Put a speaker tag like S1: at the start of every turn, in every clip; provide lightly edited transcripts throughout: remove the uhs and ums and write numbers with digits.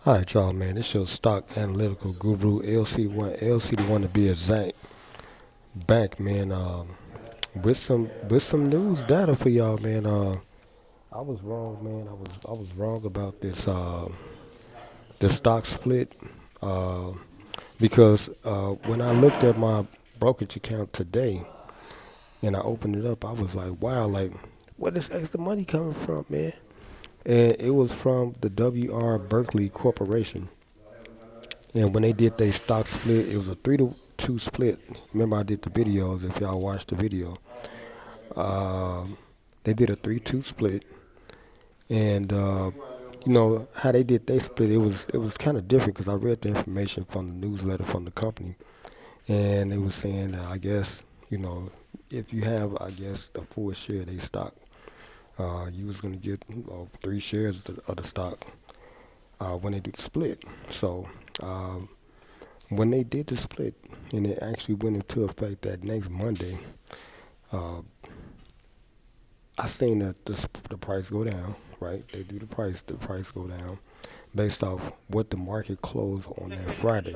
S1: All right, y'all, man. This your stock analytical guru, LC1 to be exact. Back, man, with some news data for y'all, man. I was wrong, man. I was wrong about this stock split. Uh, because when I looked at my brokerage account today and I opened it up, I was like, wow, like, where this extra money coming from, man? And it was from the WR Berkley Corporation. And when they did their stock split, it was a 3-2 split. Remember, I did the videos. If y'all watched the video, um, they did a 3-2 split, and how they did their split. It was kind of different because I read the information from the newsletter from the company, and they was saying that I guess if you have the full share of their stock, you was gonna get 3 shares of the stock when they do the split. So. When they did the split and it actually went into effect that next Monday, uh, I seen that the price go down. Right? They do the price go down based off what the market closed on that Friday.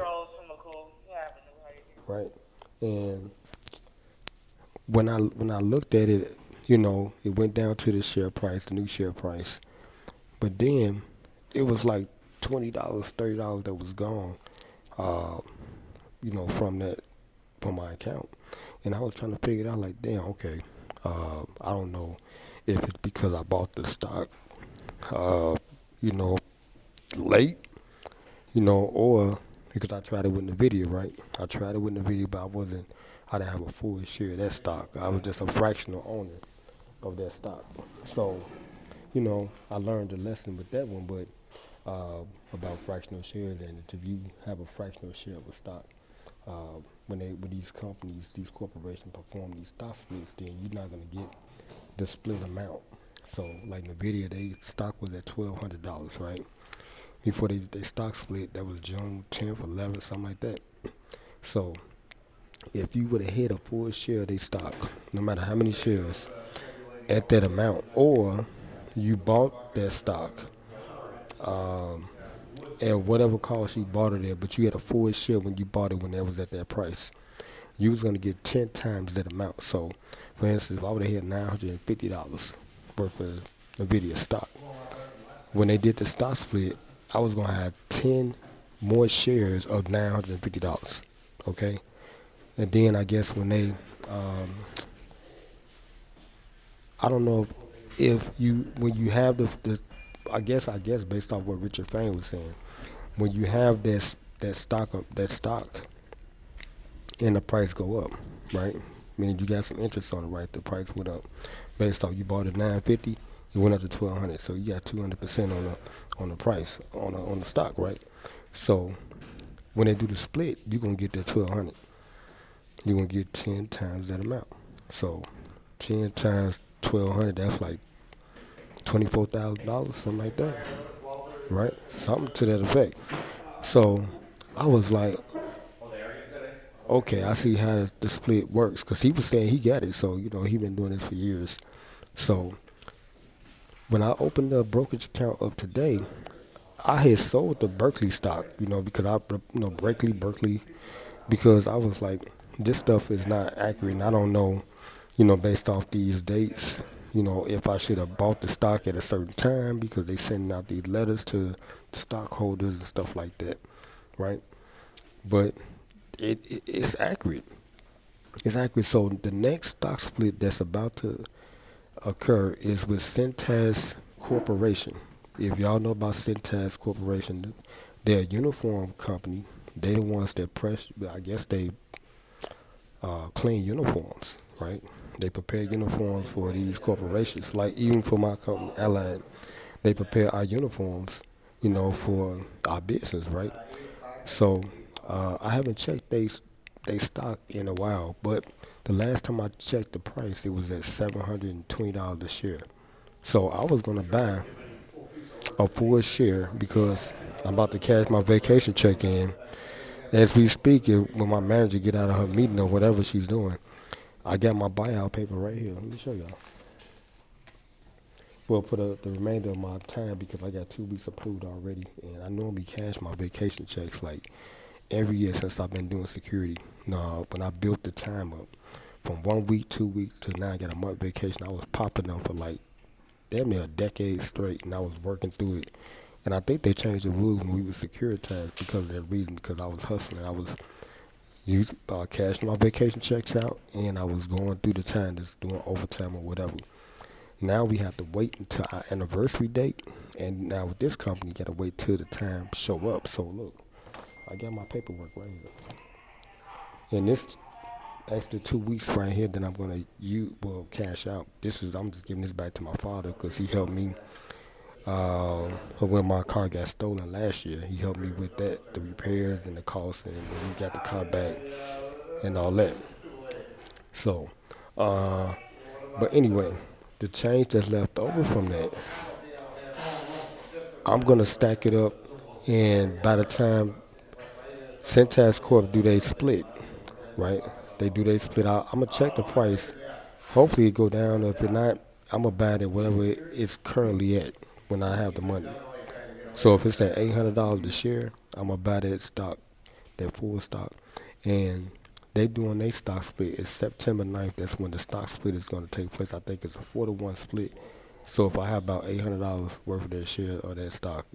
S1: Right? And when I looked at it, it went down to the share price, the new share price. But then it was like $20, $30 that was gone. Uh, from that from my account. And I was trying to figure it out like, damn, okay, I don't know if it's because I bought the stock, uh, you know, late, or because I tried it with the video, right? I tried it with the video, but I didn't have a full share of that stock. I was just a fractional owner of that stock. So, I learned a lesson with that one, but about fractional shares, and if you have a fractional share of a stock, when these companies, these corporations perform these stock splits, then you're not gonna get the split amount. So like Nvidia, they stock was at $1,200, right? Before they stock split, that was June 10th, 11th, something like that. So if you would have hit a full share of their stock, no matter how many shares, at that amount, or you bought that stock um, at whatever cost you bought it at, but you had a full share when you bought it when it was at that price, you was gonna get 10 times that amount. So, for instance, if I would have had $950 worth of Nvidia stock, when they did the stock split, I was gonna have 10 more shares of $950. Okay, and then I guess um, I don't know if you when you have the I guess based off what Richard Fain was saying, when you have that stock and the price go up, right? Meaning you got some interest on it, right? The price went up based off you bought it 950, it went up to 1200, so you got 200% on the price on the stock, right? So when they do the split, you're gonna get that 1200. You're gonna get 10 times that amount. So 10 times 1200, that's like $24,000, something like that, right? Something to that effect. So I was like, okay, I see how the split works because he was saying he got it, so he been doing this for years. So when I opened the brokerage account up today, I had sold the Berkeley stock, because Berkeley, because I was like, this stuff is not accurate, and I don't know, based off these dates, if I should have bought the stock at a certain time because they sending out these letters to the stockholders and stuff like that, right? But it's accurate. It's accurate. So the next stock split that's about to occur is with Cintas Corporation. If y'all know about Cintas Corporation, they're a uniform company. They the ones that press. I guess they clean uniforms, right? They prepare uniforms for these corporations. Like even for my company, Allied, they prepare our uniforms, for our business, right? So I haven't checked they stock in a while, but the last time I checked the price, it was at $720 a share. So I was gonna buy a full share because I'm about to cash my vacation check in. As we speak, when my manager get out of her meeting or whatever she's doing, I got my buyout paper right here. Let me show y'all. Well, for the remainder of my time because I got 2 weeks approved already, and I normally cash my vacation checks like every year since I've been doing security. When I built the time up from 1 week, 2 weeks to now I got a month vacation, I was popping them for like damn near a decade straight, and I was working through it. And I think they changed the rules when we were securitized because of that reason. Because I was hustling, I was cashing my vacation checks out, and I was going through the time, just doing overtime or whatever. Now we have to wait until our anniversary date, and now with this company, you gotta wait till the time show up. So look, I got my paperwork right here, and this extra 2 weeks right here that I'm gonna cash out. I'm just giving this back to my father because he helped me. When my car got stolen last year, he helped me with that, the repairs and the costs, and we got the car back and all that. So, uh, but anyway, the change that's left over from that, I'm gonna stack it up, and by the time Centas Corp do they split, right? They do they split out. I'm gonna check the price. Hopefully it go down. If it not, I'm gonna buy it at whatever it's currently at when I have the money. So if it's at $800 a share, I'm gonna buy that stock, that full stock, and they doing their stock split. It's September 9th. That's when the stock split is gonna take place. I think it's a 4-to-1 split. So if I have about $800 worth of that share or that stock,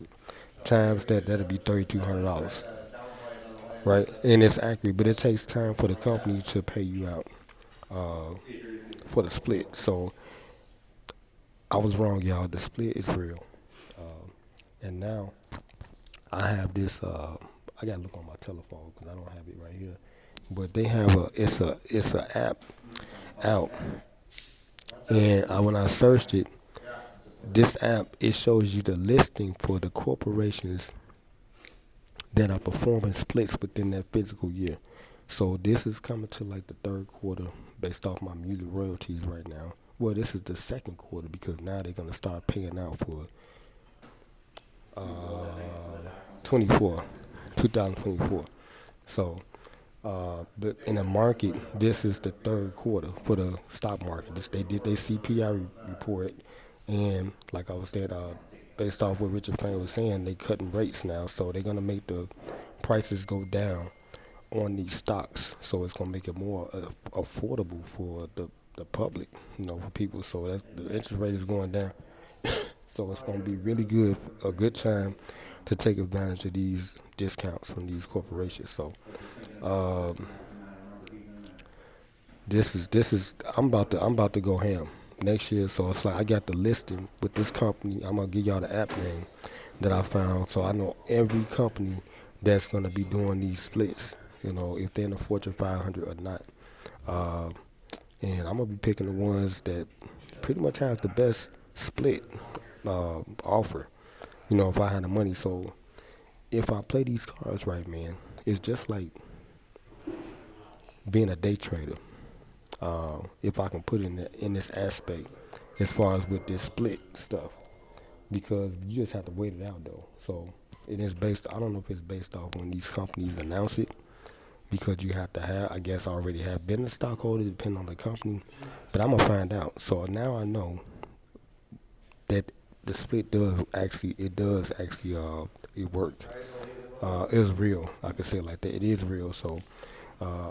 S1: times that, that'll be $3,200, right? And it's accurate, but it takes time for the company to pay you out uh, for the split. So I was wrong, y'all. The split is real, and now I have this. I gotta look on my telephone because I don't have it right here. But they have a app out, and when I searched it, this app it shows you the listing for the corporations that are performing splits within that physical year. So this is coming to like the third quarter based off my music royalties right now. Well, this is the second quarter because now they're gonna start paying out for uh, 24, 2024. So, but in the market, this is the third quarter for the stock market. They did their CPI report, and like I was saying, based off what Richard Frank was saying, they cutting rates now, so they're gonna make the prices go down on these stocks. So it's gonna make it more affordable for the public, for people. So the interest rate is going down. So it's going to be really good, a good time to take advantage of these discounts from these corporations. So um, this is I'm about to go ham next year. So it's like I got the listing with this company. I'm gonna give y'all the app name that I found, so I know every company that's gonna be doing these splits. If they're in the Fortune 500 or not. Uh, and I'm gonna be picking the ones that pretty much have the best split offer. If I had the money. So if I play these cards right, man, it's just like being a day trader. If I can put it in this aspect, as far as with this split stuff, because you just have to wait it out though. So it is based. I don't know if it's based off when these companies announce it, because you have to have, I guess, already have been a stockholder, depending on the company. But I'm gonna find out. So now I know that the split does actually it worked. It's real. I can say it like that. It is real. So uh,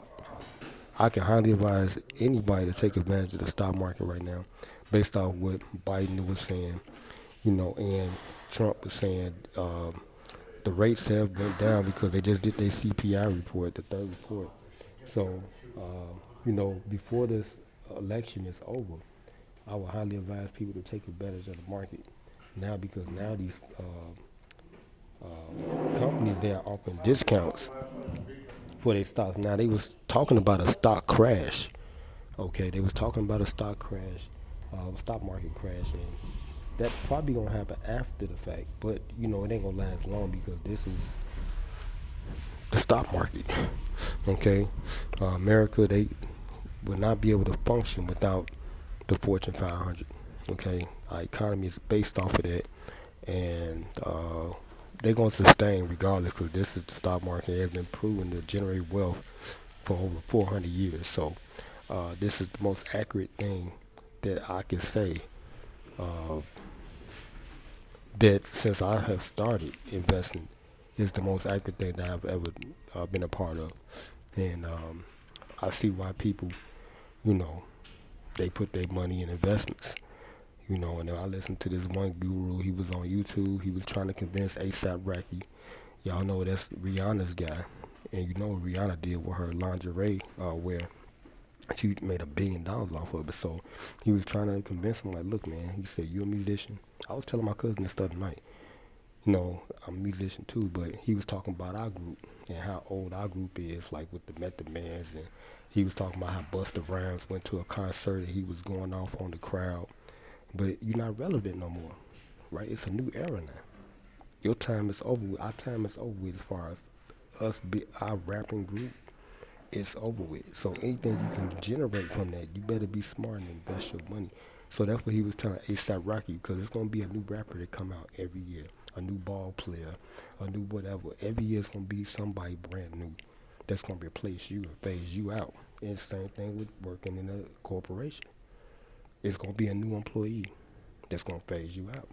S1: I can highly advise anybody to take advantage of the stock market right now, based off what Biden was saying, and Trump was saying. The rates have went down because they just did their CPI report, the third report. So, before this election is over, I would highly advise people to take advantage of the market now, because now these companies, they are offering discounts for their stocks. Now they was talking about a stock crash. Okay, they was talking about a stock market crash, and that probably gonna happen after the fact. But it ain't gonna last long because this is the stock market. Okay, America, they will not be able to function without the Fortune 500. Okay, our economy is based off of that, and they're gonna sustain regardless, because this is the stock market. It has been proven to generate wealth for over 400 years. So this is the most accurate thing that I can say uh, that since I have started investing is the most active thing that I've ever been a part of. And I see why people, you know, they put their money in investments. And I listened to this one guru. He was on YouTube. He was trying to convince ASAP Rocky. Y'all know that's Rihanna's guy. And you know what Rihanna did with her lingerie wear. She made $1 billion off of it. So he was trying to convince him, like, look, man, he said, you a musician? I was telling my cousin this the other night. I'm a musician too, but he was talking about our group and how old our group is, like with the Method Mans, and he was talking about how Busta Rhymes went to a concert and he was going off on the crowd. But you're not relevant no more, right? It's a new era now. Your time is over with. Our time is over with as far as our rapping group. It's over with. So anything you can generate from that, you better be smart and invest your money. So that's what he was telling ASAP Rocky, because there's gonna be a new rapper that come out every year, a new ball player, a new whatever. Every year it's gonna be somebody brand new that's gonna replace you and phase you out. And same thing with working in a corporation. It's gonna be a new employee that's gonna phase you out,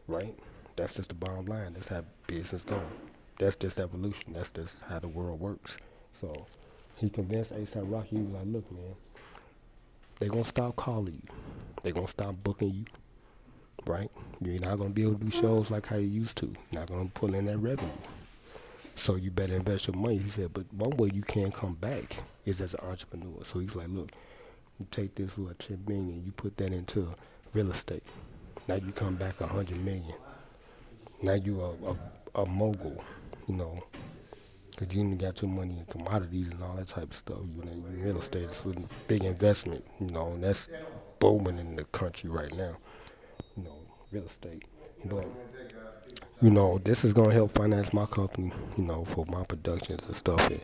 S1: right? That's just the bottom line. That's how business goes. That's just evolution. That's just how the world works. So he convinced ASAP Rocky. He was like, look, man, they gonna stop calling you. They gonna stop booking you, right? You're not gonna be able to do shows like how you used to. You're not gonna pull in that revenue. So you better invest your money. He said, but one way you can come back is as an entrepreneur. So he's like, look, you take this for 10 million, you put that into real estate. Now you come back 100 million. Now you a mogul, you know, because you ain't got your money in commodities and all that type of stuff. Real estate is a big investment, and that's booming in the country right now, real estate. But, this is going to help finance my company, for my productions and stuff. And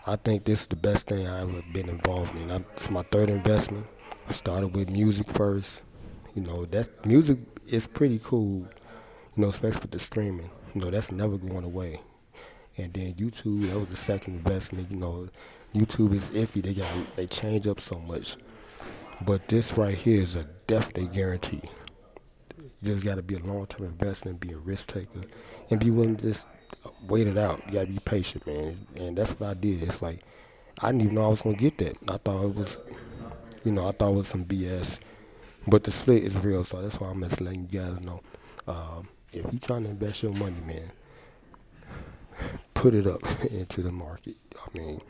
S1: I think this is the best thing I ever been involved in. It's my third investment. I started with music first. That music is pretty cool, especially with the streaming. That's never going away. And then YouTube, that was the second investment. YouTube is iffy. They change up so much. But this right here is a definite guarantee. You just got to be a long-term investor and be a risk taker and be willing to just wait it out. You got to be patient, man. And that's what I did. It's like, I didn't even know I was going to get that. I thought it was, some BS. But the split is real, so that's why I'm just letting you guys know. If you're trying to invest your money, man, put it up into the market. I mean,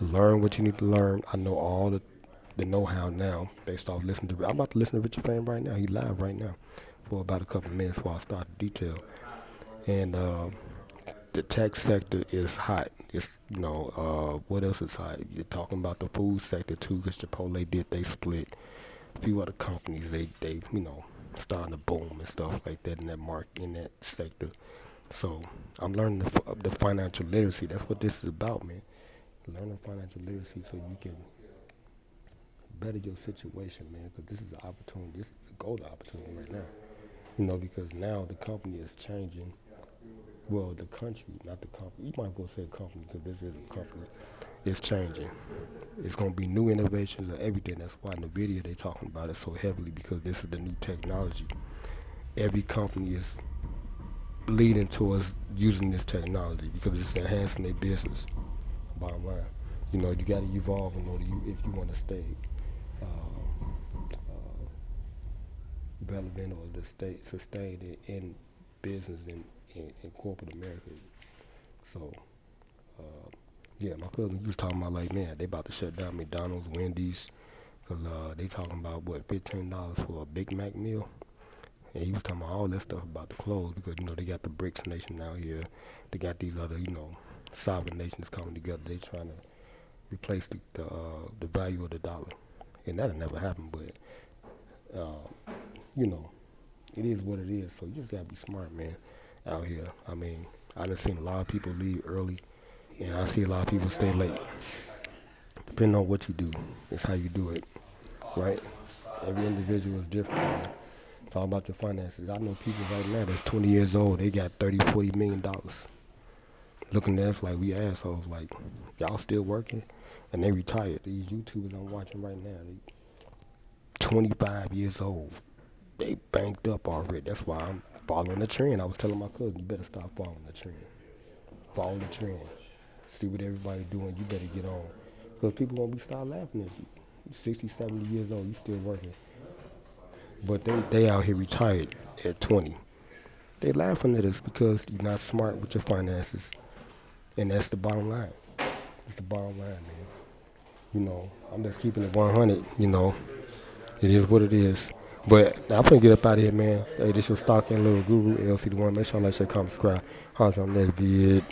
S1: learn what you need to learn. I know all the know-how now based off listening to. I'm about to listen to Richard Fame right now. He's live right now for about a couple of minutes before I start the detail. And the tech sector is hot. It's what else is hot? You're talking about the food sector too, because Chipotle did they split. A few other companies they starting to boom and stuff like that in that market, in that sector. So I'm learning the financial literacy. That's what this is about, man. Learning financial literacy so you can better your situation, man. Because this is an opportunity. This is a golden opportunity right now. Because now the company is changing. Well, the country, not the company. You might go say company because this is a company. It's changing. It's going to be new innovations and everything. That's why in the video they talking about it so heavily, because this is the new technology. Every company is leading towards using this technology because it's enhancing their business. Bottom line, you got to evolve in order if you want to stay relevant or to stay sustained in business in corporate America. So, yeah, my cousin he was talking about like, man, they about to shut down McDonald's, Wendy's, because they talking about what $15 for a Big Mac meal. And he was talking about all that stuff about the clothes because, they got the BRICS nation out here. They got these other, sovereign nations coming together. They trying to replace the value of the dollar. And that'll never happen, but, it is what it is. So you just got to be smart, man, out here. I mean, I done seen a lot of people leave early, and I see a lot of people stay late. Depending on what you do, it's how you do it, right? Every individual is different, man. Talk about your finances. I know people right now that's 20 years old. They got $30, $40 million. Looking at us like we assholes. Like, y'all still working? And they retired. These YouTubers I'm watching right now, they 25 years old. they banked up already. That's why I'm following the trend. I was telling my cousin, you better stop following the trend. Follow the trend. See what everybody doing. You better get on. Because people gonna be start laughing at you. 60, 70 years old, you still working. But they out here retired at 20. They laughing at us because you're not smart with your finances. And that's the bottom line. It's the bottom line, man. I'm just keeping it 100, It is what it is. But I'm finna get up out of here, man. Hey, this your stock and little guru, LC the one. Make sure I like, share, comment, subscribe. Holler on next vid.